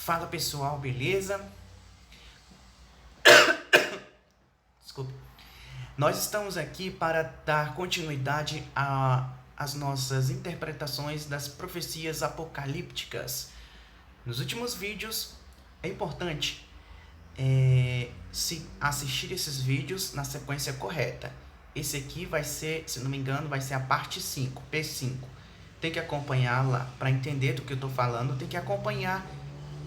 Fala pessoal, beleza? Desculpa. Nós estamos aqui para dar continuidade às nossas interpretações das profecias apocalípticas. Nos últimos vídeos, é importante se assistir esses vídeos na sequência correta. Esse aqui vai ser, se não me engano, vai ser a parte 5, P5. Tem que acompanhar lá, para entender do que eu estou falando, tem que acompanhar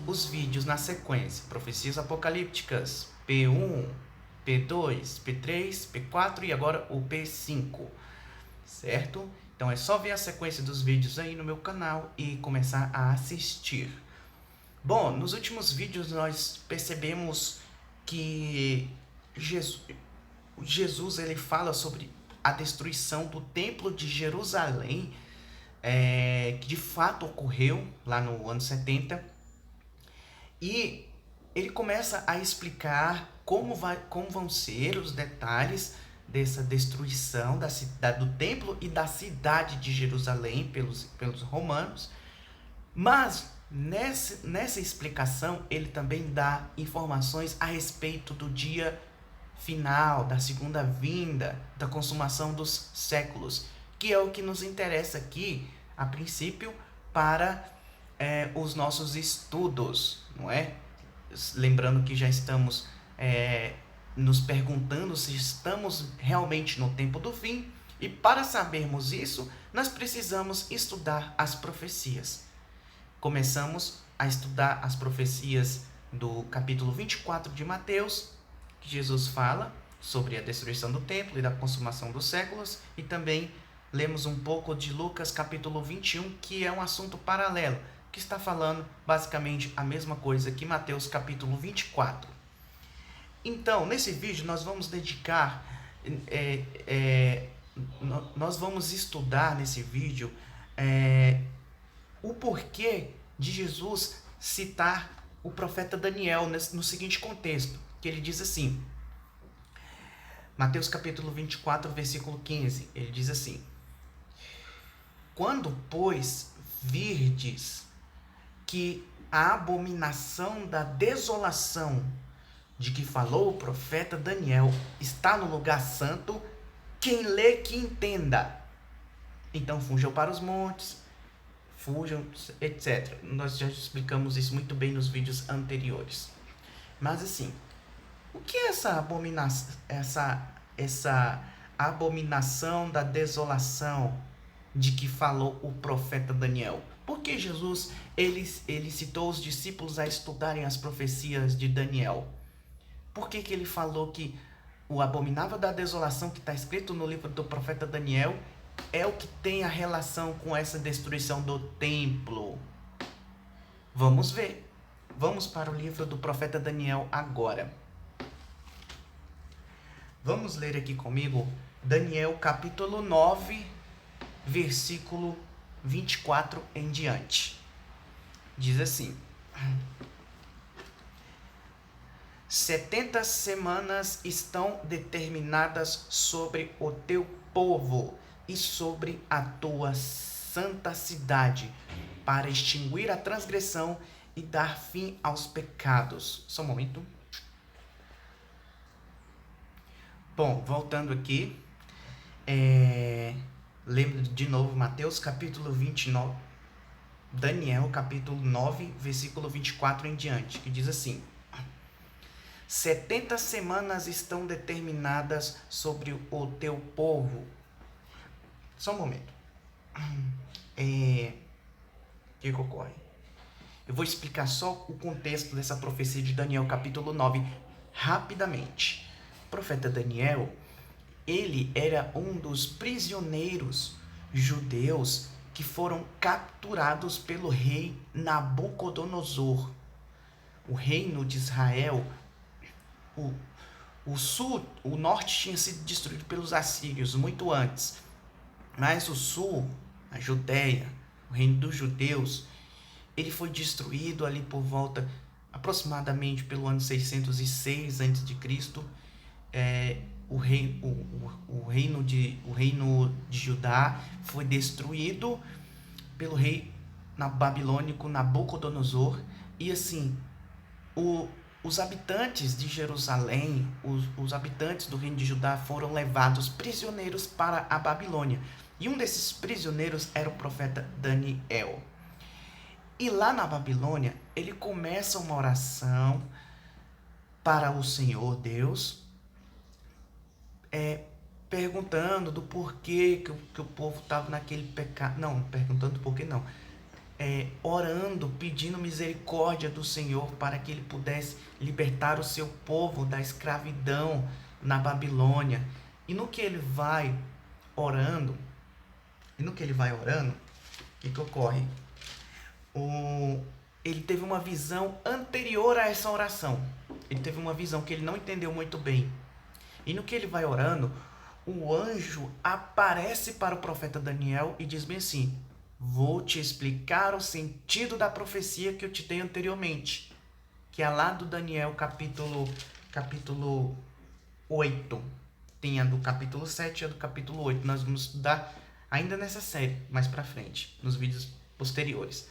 os vídeos na sequência. Profecias apocalípticas, P1, P2, P3, P4 e agora o P5, certo? Então é só ver a sequência dos vídeos aí no meu canal e começar a assistir. Bom, nos últimos vídeos nós percebemos que Jesus ele fala sobre a destruição do templo de Jerusalém, que de fato ocorreu lá no ano 70, e ele começa a explicar como vão ser os detalhes dessa destruição do templo e da cidade de Jerusalém pelos romanos. Mas nessa explicação ele também dá informações a respeito do dia final, da segunda vinda, da consumação dos séculos, que é o que nos interessa aqui, a princípio, para os nossos estudos, não é? Lembrando que já estamos nos perguntando se estamos realmente no tempo do fim, e para sabermos isso, nós precisamos estudar as profecias. Começamos a estudar as profecias do capítulo 24 de Mateus, que Jesus fala sobre a destruição do templo e da consumação dos séculos, e também lemos um pouco de Lucas capítulo 21, que é um assunto paralelo, que está falando basicamente a mesma coisa que Mateus capítulo 24. Então, nesse vídeo nós vamos dedicar, nós vamos estudar nesse vídeo o porquê de Jesus citar o profeta Daniel no seguinte contexto, que ele diz assim, Mateus capítulo 24, versículo 15, ele diz assim: quando, pois, virdes que a abominação da desolação de que falou o profeta Daniel está no lugar santo, quem lê que entenda. Então fujam para os montes, fujam, etc. Nós já explicamos isso muito bem nos vídeos anteriores. Mas assim, o que é essa abominação da desolação de que falou o profeta Daniel? Por que Jesus ele citou os discípulos a estudarem as profecias de Daniel? Por que ele falou que o abominável da desolação que está escrito no livro do profeta Daniel é o que tem a relação com essa destruição do templo? Vamos ver. Vamos para o livro do profeta Daniel agora. Vamos ler aqui comigo Daniel capítulo 9, versículo 24 em diante. Diz assim: 70 semanas estão determinadas sobre o teu povo e sobre a tua santa cidade, para extinguir a transgressão e dar fim aos pecados. Só um momento. Bom, voltando aqui, lembro de novo Mateus capítulo 29, Daniel capítulo 9, versículo 24 em diante, que diz assim: 70 semanas estão determinadas sobre o teu povo. Só um momento. O que ocorre? Eu vou explicar só o contexto dessa profecia de Daniel capítulo 9 rapidamente. O profeta Daniel, ele era um dos prisioneiros judeus que foram capturados pelo rei Nabucodonosor. O reino de Israel, o norte tinha sido destruído pelos assírios muito antes, mas o sul, a Judéia, o reino dos judeus, ele foi destruído ali por volta, aproximadamente pelo ano 606 a.C. O reino de Judá foi destruído pelo rei na babilônico Nabucodonosor. E assim, os habitantes de Jerusalém, os habitantes do reino de Judá foram levados prisioneiros para a Babilônia. E um desses prisioneiros era o profeta Daniel. E lá na Babilônia, ele começa uma oração para o Senhor Deus, perguntando do porquê que o povo estava naquele pecado. Não, perguntando do porquê não. Orando, pedindo misericórdia do Senhor para que ele pudesse libertar o seu povo da escravidão na Babilônia. E no que ele vai orando, o que ocorre? Ele teve uma visão anterior a essa oração. Ele teve uma visão que ele não entendeu muito bem. E no que ele vai orando, o anjo aparece para o profeta Daniel e diz bem assim: vou te explicar o sentido da profecia que eu te dei anteriormente, que é lá do Daniel capítulo 8. Tem a do capítulo 7 e a do capítulo 8. Nós vamos estudar ainda nessa série, mais pra frente, nos vídeos posteriores.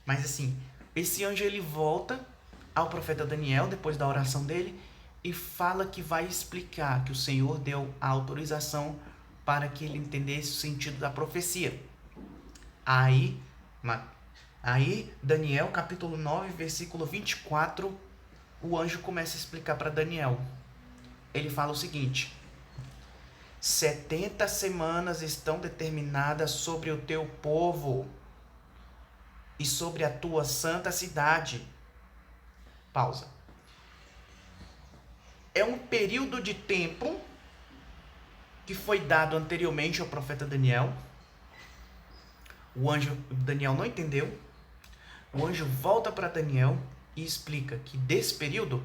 Mas assim, esse anjo ele volta ao profeta Daniel, depois da oração dele, e fala que vai explicar, que o Senhor deu a autorização para que ele entendesse o sentido da profecia. Aí Daniel, capítulo 9, versículo 24, o anjo começa a explicar para Daniel. Ele fala o seguinte: 70 semanas estão determinadas sobre o teu povo e sobre a tua santa cidade. Pausa. É um período de tempo que foi dado anteriormente ao profeta Daniel. O anjo Daniel não entendeu. O anjo volta para Daniel e explica que desse período,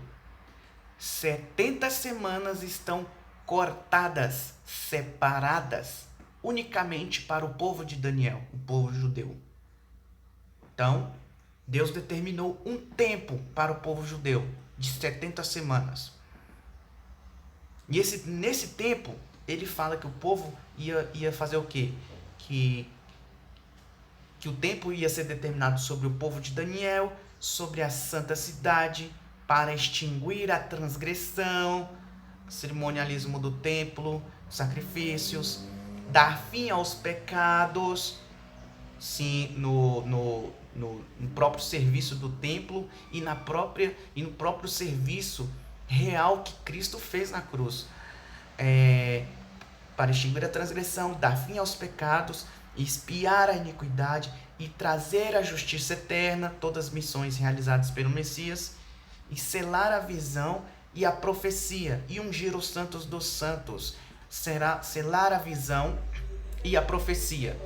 70 semanas estão cortadas, separadas, unicamente para o povo de Daniel, o povo judeu. Então, Deus determinou um tempo para o povo judeu, de 70 semanas. E nesse tempo, ele fala que o povo ia fazer o quê? Que o tempo ia ser determinado sobre o povo de Daniel, sobre a santa cidade, para extinguir a transgressão, cerimonialismo do templo, sacrifícios, dar fim aos pecados, sim, no próprio serviço do templo e no próprio serviço real que Cristo fez na cruz, para extinguir a transgressão, dar fim aos pecados, expiar a iniquidade e trazer a justiça eterna, todas as missões realizadas pelo Messias, e selar a visão e a profecia, e ungir os santos dos santos. Será selar a visão e a profecia.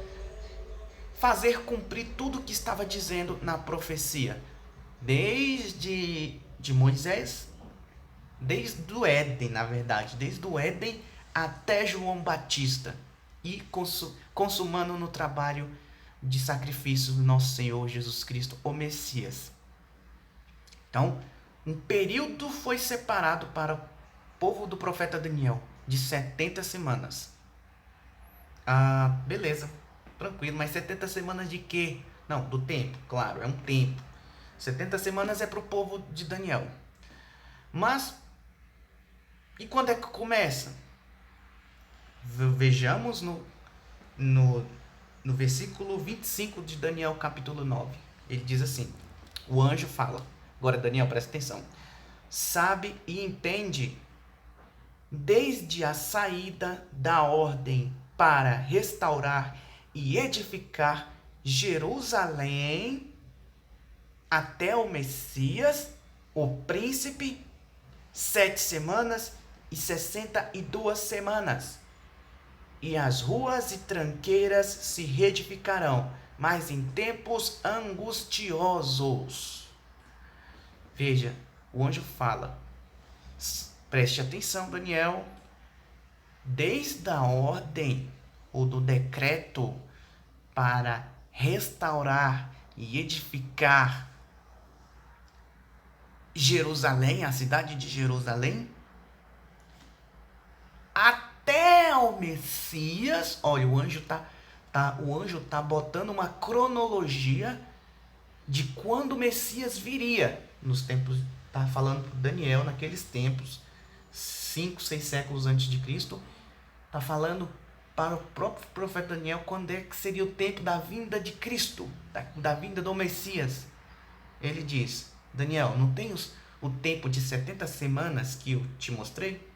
Fazer cumprir tudo o que estava dizendo na profecia. Desde Moisés, desde o Éden, na verdade, desde o Éden até João Batista, e consumando no trabalho de sacrifício do nosso Senhor Jesus Cristo, o Messias. Então, um período foi separado para o povo do profeta Daniel, de 70 semanas. Beleza, tranquilo, mas 70 semanas de quê? Não, do tempo, claro, é um tempo. 70 semanas é para o povo de Daniel. Mas, e quando é que começa? Vejamos no versículo 25 de Daniel capítulo 9. Ele diz assim, o anjo fala, agora Daniel, presta atenção, sabe e entende desde a saída da ordem para restaurar e edificar Jerusalém até o Messias, o príncipe, 7 semanas e 62 semanas. E as ruas e tranqueiras se reedificarão, mas em tempos angustiosos. Veja, o anjo fala, preste atenção, Daniel, desde a ordem ou do decreto para restaurar e edificar Jerusalém, a cidade de Jerusalém, até o Messias. Olha, o anjo tá botando uma cronologia de quando o Messias viria. Nos tempos, está falando para Daniel, naqueles tempos, 5, 6 séculos antes de Cristo, está falando para o próprio profeta Daniel quando é que seria o tempo da vinda de Cristo, da vinda do Messias. Ele diz: Daniel, não tem o tempo de 70 semanas que eu te mostrei,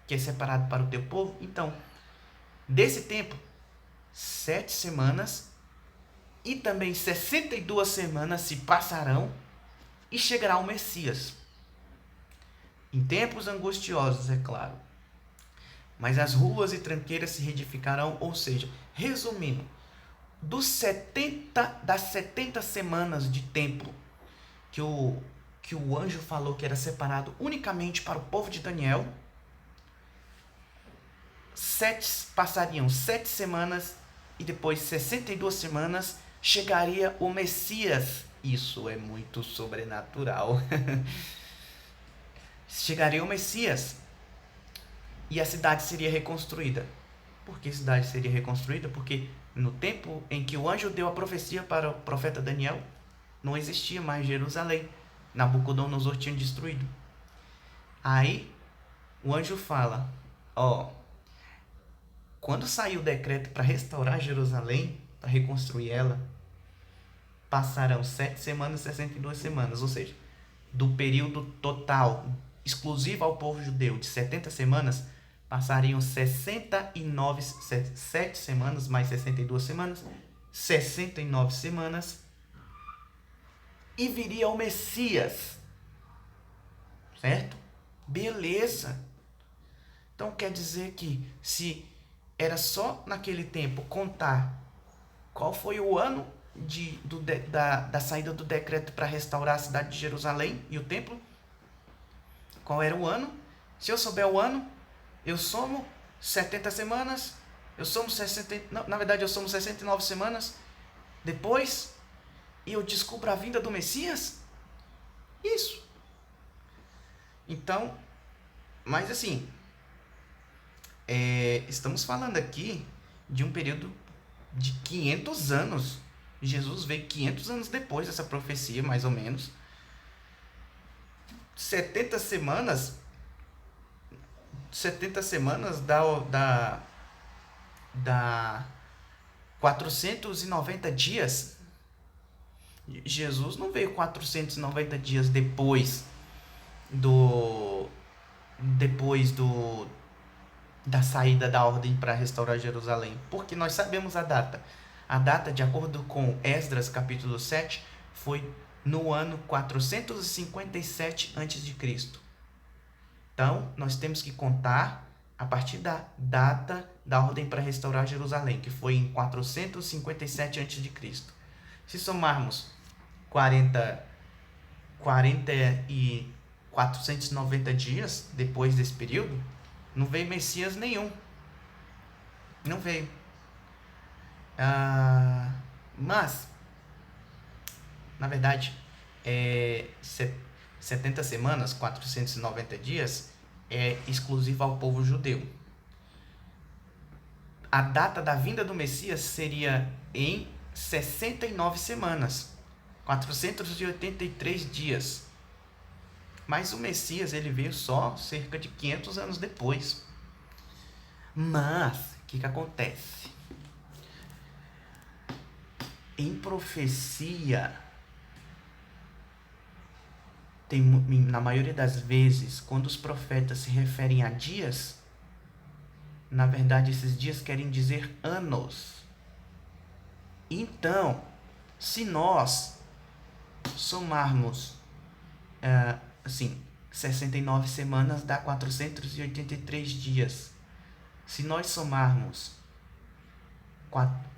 que é separado para o teu povo? Então, desse tempo, 7 semanas e também 62 semanas se passarão e chegará o Messias. Em tempos angustiosos, é claro. Mas as ruas e tranqueiras se reedificarão, ou seja, resumindo, das 70 semanas de tempo que o anjo falou que era separado unicamente para o povo de Daniel, passariam 7 semanas e depois 62 semanas chegaria o Messias. Isso é muito sobrenatural. Chegaria o Messias e a cidade seria reconstruída. Por que a cidade seria reconstruída? Porque no tempo em que o anjo deu a profecia para o profeta Daniel, não existia mais Jerusalém. Nabucodonosor tinha destruído. Aí o anjo fala: quando sair o decreto para restaurar Jerusalém, para reconstruir ela, passarão 7 semanas e 62 semanas, ou seja, do período total, exclusivo ao povo judeu, de 70 semanas, passariam 7 semanas mais 62 semanas, 69 semanas, e viria o Messias. Certo? Beleza. Então quer dizer que se era só naquele tempo contar qual foi o ano da saída do decreto para restaurar a cidade de Jerusalém e o templo, qual era o ano? Se eu souber o ano, eu somo 70 semanas, eu somo 60, não, na verdade eu somo 69 semanas depois, e eu descubro a vinda do Messias? Isso. Então, mas assim, estamos falando aqui de um período de 500 anos. Jesus veio 500 anos depois dessa profecia, mais ou menos. 70 semanas dá 490 dias. Jesus não veio 490 dias depois da saída da ordem para restaurar Jerusalém, porque nós sabemos a data. A data, de acordo com Esdras, capítulo 7, foi no ano 457 a.C. Então, nós temos que contar a partir da data da ordem para restaurar Jerusalém, que foi em 457 a.C. Se somarmos 40 e 490 dias depois desse período, não veio Messias nenhum. Não veio. Mas, na verdade, 70 semanas, 490 dias, é exclusivo ao povo judeu. A data da vinda do Messias seria em 69 semanas, 483 dias. Mas o Messias, ele veio só cerca de 500 anos depois. Mas, o que acontece? Em profecia, na maioria das vezes, quando os profetas se referem a dias, na verdade esses dias querem dizer anos. Então, se nós somarmos 69 semanas dá 483 dias. Se nós somarmos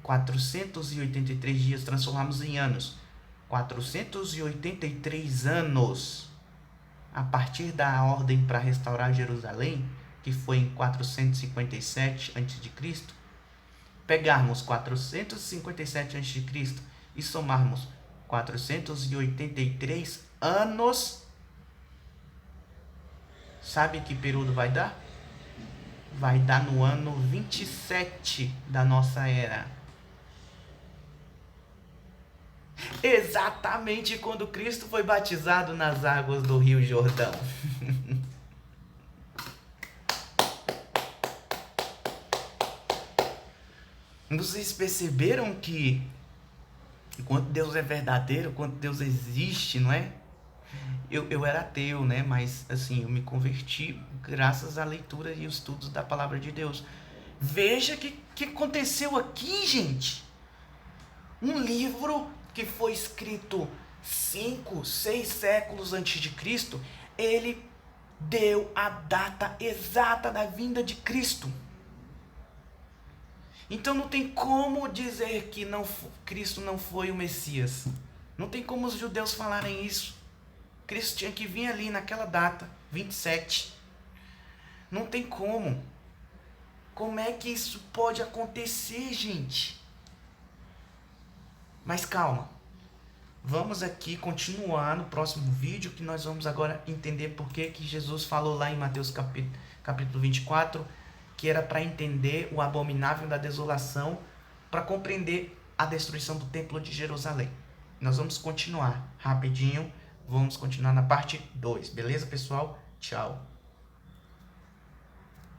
483 dias, transformarmos em anos, 483 anos a partir da ordem para restaurar Jerusalém, que foi em 457 a.C., pegarmos 457 a.C. e somarmos 483 anos, sabe que período vai dar? Vai dar no ano 27 da nossa era. Exatamente quando Cristo foi batizado nas águas do Rio Jordão. Vocês perceberam que quanto Deus é verdadeiro, quanto Deus existe, não é? Eu era ateu, né? Mas assim, eu me converti graças à leitura e estudos da palavra de Deus. Veja o que aconteceu aqui, gente. Um livro que foi escrito 5, 6 séculos antes de Cristo, ele deu a data exata da vinda de Cristo. Então não tem como dizer que Cristo não foi o Messias. Não tem como os judeus falarem isso. Cristo tinha que vir ali naquela data, 27. Não tem como. Como é que isso pode acontecer, gente? Mas calma. Vamos aqui continuar no próximo vídeo, que nós vamos agora entender por que Jesus falou lá em Mateus capítulo 24, que era para entender o abominável da desolação, para compreender a destruição do templo de Jerusalém. Nós vamos continuar rapidinho, vamos continuar na parte 2, beleza, pessoal? Tchau!